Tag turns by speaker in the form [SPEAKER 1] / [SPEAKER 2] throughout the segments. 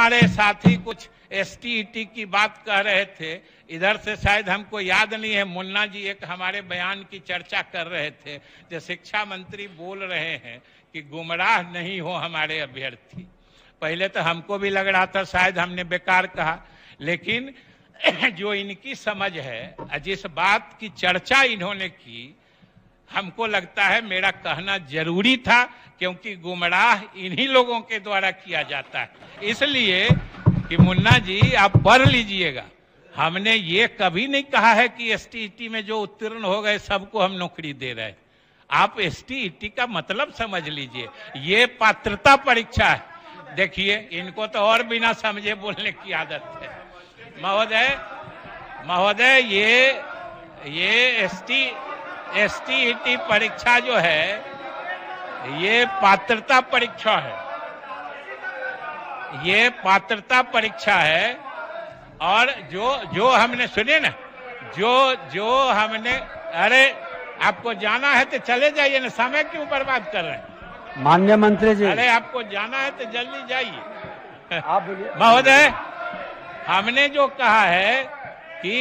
[SPEAKER 1] हमारे साथी कुछ एसटीईटी की बात कह रहे थे, इधर से शायद हमको याद नहीं है, मुन्ना जी एक हमारे बयान की चर्चा कर रहे थे, जो शिक्षा मंत्री बोल रहे हैं कि गुमराह नहीं हो हमारे अभ्यर्थी। पहले तो हमको भी लग रहा था शायद हमने बेकार कहा, लेकिन जो इनकी समझ है, जिस बात की चर्चा इन्होंने की, हमको लगता है मेरा कहना जरूरी था, क्योंकि गुमराह इन्हीं लोगों के द्वारा किया जाता है। इसलिए कि मुन्ना जी आप पढ़ लीजिएगा, हमने ये कभी नहीं कहा है कि एसटीईटी में जो उत्तीर्ण हो गए सबको हम नौकरी दे रहे हैं। आप एसटीईटी का मतलब समझ लीजिए, ये पात्रता परीक्षा है। देखिए इनको तो और बिना समझे बोलने की आदत है। महोदय ये एसटीईटी परीक्षा जो है ये पात्रता परीक्षा है, ये पात्रता परीक्षा है। और जो हमने सुने ना, जो हमने, अरे आपको जाना है तो चले जाइए ना, समय क्यों बर्बाद कर रहे हैं
[SPEAKER 2] माननीय मंत्री जी? अरे
[SPEAKER 1] आपको जाना है तो जल्दी जाइए।
[SPEAKER 2] आप बोलिए।
[SPEAKER 1] महोदय, हमने जो कहा है कि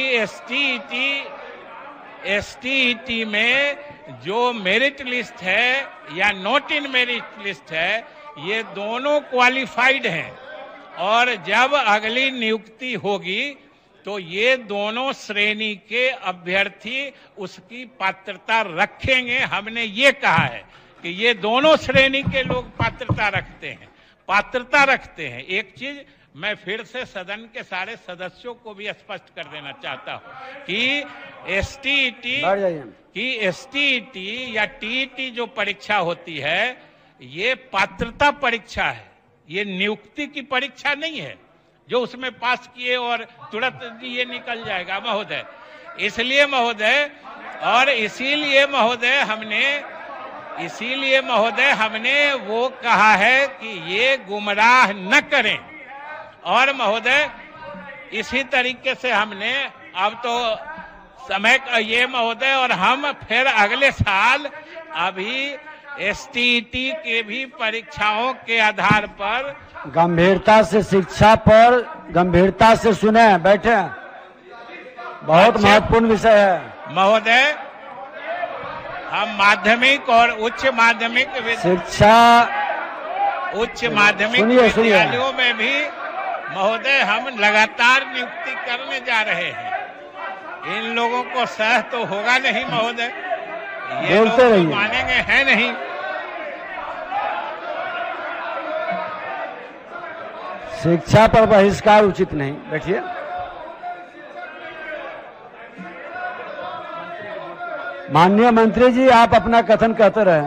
[SPEAKER 1] एसटीईटी में जो मेरिट लिस्ट है या नॉट इन मेरिट लिस्ट है, ये दोनों क्वालिफाइड हैं, और जब अगली नियुक्ति होगी तो ये दोनों श्रेणी के अभ्यर्थी उसकी पात्रता रखेंगे। हमने ये कहा है कि ये दोनों श्रेणी के लोग पात्रता रखते हैं। एक चीज मैं फिर से सदन के सारे सदस्यों को भी स्पष्ट कर देना चाहता हूं कि एसटीईटी या टीईटी जो परीक्षा होती है, ये पात्रता परीक्षा है, ये नियुक्ति की परीक्षा नहीं है जो उसमें पास किए और तुरंत ये निकल जाएगा महोदय। इसीलिए हमने वो कहा है कि ये गुमराह न करें। और महोदय इसी तरीके से हमने, अब तो समय ये महोदय, और हम फिर अगले साल अभी एसटीईटी के भी परीक्षाओं के आधार पर
[SPEAKER 2] गंभीरता से, शिक्षा पर गंभीरता से सुने, बैठे, बहुत महत्वपूर्ण विषय है
[SPEAKER 1] महोदय। हम माध्यमिक और उच्च माध्यमिक विद्यालयों में भी महोदय हम लगातार नियुक्ति करने जा रहे हैं। इन लोगों को सह तो होगा नहीं महोदय, ये लोग तो मानेंगे हैं नहीं।
[SPEAKER 2] शिक्षा पर बहिष्कार उचित नहीं। बैठिए। माननीय मंत्री जी आप अपना कथन कहते रहे।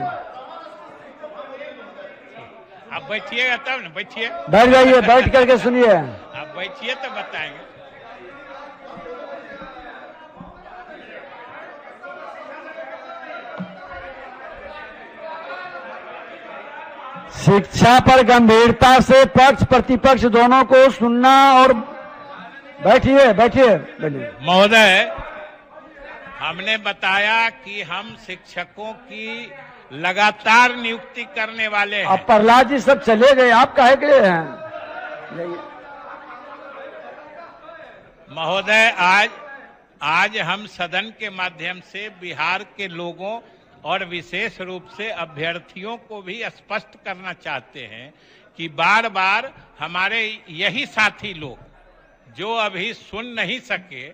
[SPEAKER 1] आप बैठिएगा तब ना, बैठिए,
[SPEAKER 2] बैठ जाइए, बैठ करके सुनिए।
[SPEAKER 1] आप बैठिए तो बताएंगे।
[SPEAKER 2] शिक्षा पर गंभीरता से पक्ष प्रतिपक्ष दोनों को सुनना। और बैठिए।
[SPEAKER 1] महोदय, हमने बताया कि हम शिक्षकों की लगातार नियुक्ति करने वाले हैं।
[SPEAKER 2] अब प्रहलाद जी सब चले गए, आप काहे के लिए हैं?
[SPEAKER 1] महोदय, आज हम सदन के माध्यम से बिहार के लोगों और विशेष रूप से अभ्यर्थियों को भी स्पष्ट करना चाहते हैं कि बार बार हमारे यही साथी लोग जो अभी सुन नहीं सके,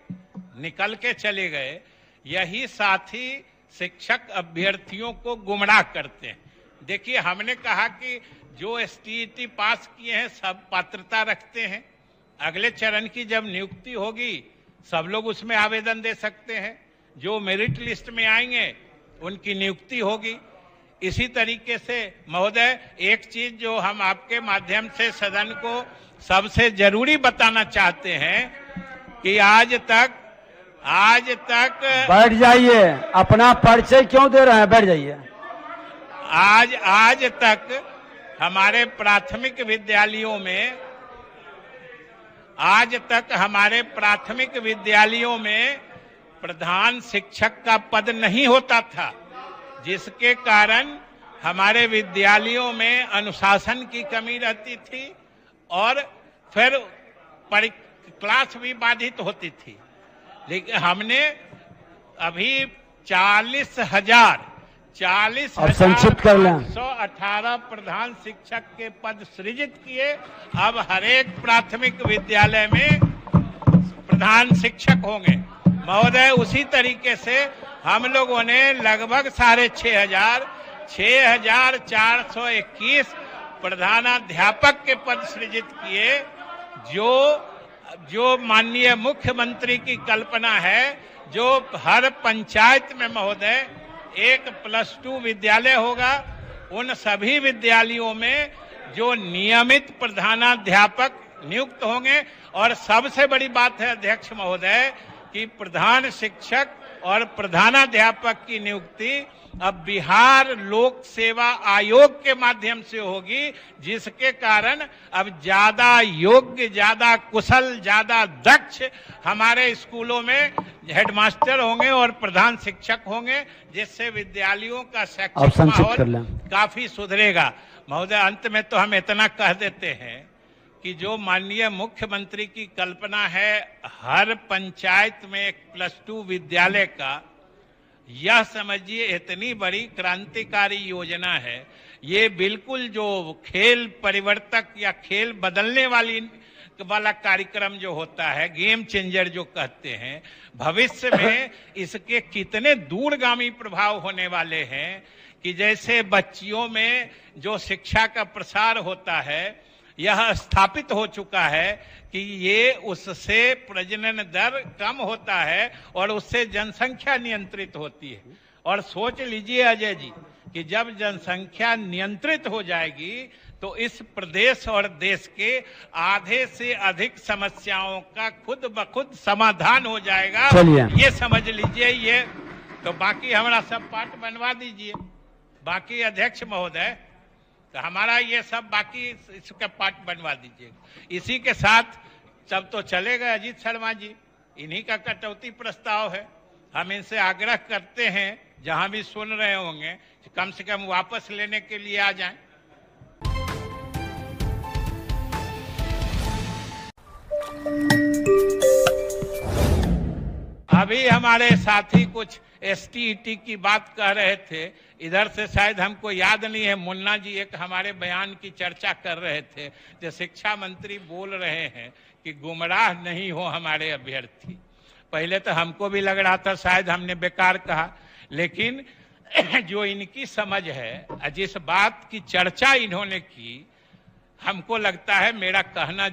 [SPEAKER 1] निकल के चले गए, यही साथी शिक्षक अभ्यर्थियों को गुमराह करते हैं। देखिए, हमने कहा कि जो एसटीईटी पास किए हैं सब पात्रता रखते हैं। अगले चरण की जब नियुक्ति होगी सब लोग उसमें आवेदन दे सकते हैं। जो मेरिट लिस्ट में आएंगे उनकी नियुक्ति होगी। इसी तरीके से महोदय, एक चीज जो हम आपके माध्यम से सदन को सबसे जरूरी बताना चाहते हैं कि आज तक
[SPEAKER 2] बैठ जाइए, अपना परिचय क्यों दे रहे हैं? बैठ जाइए।
[SPEAKER 1] आज तक हमारे प्राथमिक विद्यालयों में प्रधान शिक्षक का पद नहीं होता था, जिसके कारण हमारे विद्यालयों में अनुशासन की कमी रहती थी और फिर क्लास भी बाधित होती थी। लेकिन हमने अभी 40,000
[SPEAKER 2] अब संक्षिप्त कर लें।
[SPEAKER 1] 40,518 प्रधान शिक्षक के पद सृजित किए। अब हरेक प्राथमिक विद्यालय में प्रधान शिक्षक होंगे महोदय। उसी तरीके से हम लोगों ने लगभग 6,421 प्रधानाध्यापक के पद सृजित किए। जो माननीय मुख्यमंत्री की कल्पना है, जो हर पंचायत में महोदय एक +2 विद्यालय होगा, उन सभी विद्यालयों में जो नियमित प्रधानाध्यापक नियुक्त होंगे। और सबसे बड़ी बात है अध्यक्ष महोदय कि प्रधान शिक्षक और प्रधानाध्यापक की नियुक्ति अब बिहार लोक सेवा आयोग के माध्यम से होगी, जिसके कारण अब ज्यादा योग्य, ज्यादा कुशल, ज्यादा दक्ष हमारे स्कूलों में हेडमास्टर होंगे और प्रधान शिक्षक होंगे, जिससे विद्यालयों का शैक्षिक माहौल काफी सुधरेगा। महोदय, अंत में तो हम इतना कह देते हैं कि जो माननीय मुख्यमंत्री की कल्पना है हर पंचायत में एक +2 विद्यालय का, यह समझिए इतनी बड़ी क्रांतिकारी योजना है। ये बिल्कुल जो खेल परिवर्तक या खेल बदलने वाला कार्यक्रम जो होता है, गेम चेंजर जो कहते हैं, भविष्य में इसके कितने दूरगामी प्रभाव होने वाले हैं कि जैसे बच्चियों में जो शिक्षा का प्रसार होता है, यह स्थापित हो चुका है कि ये उससे प्रजनन दर कम होता है और उससे जनसंख्या नियंत्रित होती है। और सोच लीजिए अजय जी कि जब जनसंख्या नियंत्रित हो जाएगी तो इस प्रदेश और देश के आधे से अधिक समस्याओं का खुद ब खुद समाधान हो जाएगा। ये समझ लीजिए। ये तो बाकी हमारा सब पाठ बनवा दीजिए। बाकी अध्यक्ष महोदय, तो हमारा ये सब बाकी इसका पार्ट बनवा दीजिएगा। इसी के साथ सब तो चलेगा अजीत शर्मा जी, इन्हीं का कटौती प्रस्ताव है। हम इनसे आग्रह करते हैं, जहां भी सुन रहे होंगे, कम से कम वापस लेने के लिए आ जाएं। अभी हमारे साथी कुछ STET की बात कह रहे थे, इधर से शायद हमको याद नहीं है, मुन्ना जी एक हमारे बयान की चर्चा कर रहे थे। जो शिक्षा मंत्री बोल रहे हैं कि गुमराह नहीं हो हमारे अभ्यर्थी। पहले तो हमको भी लग रहा था शायद हमने बेकार कहा, लेकिन जो इनकी समझ है, जिस बात की चर्चा इन्होंने की, हमको लगता है मेरा कहना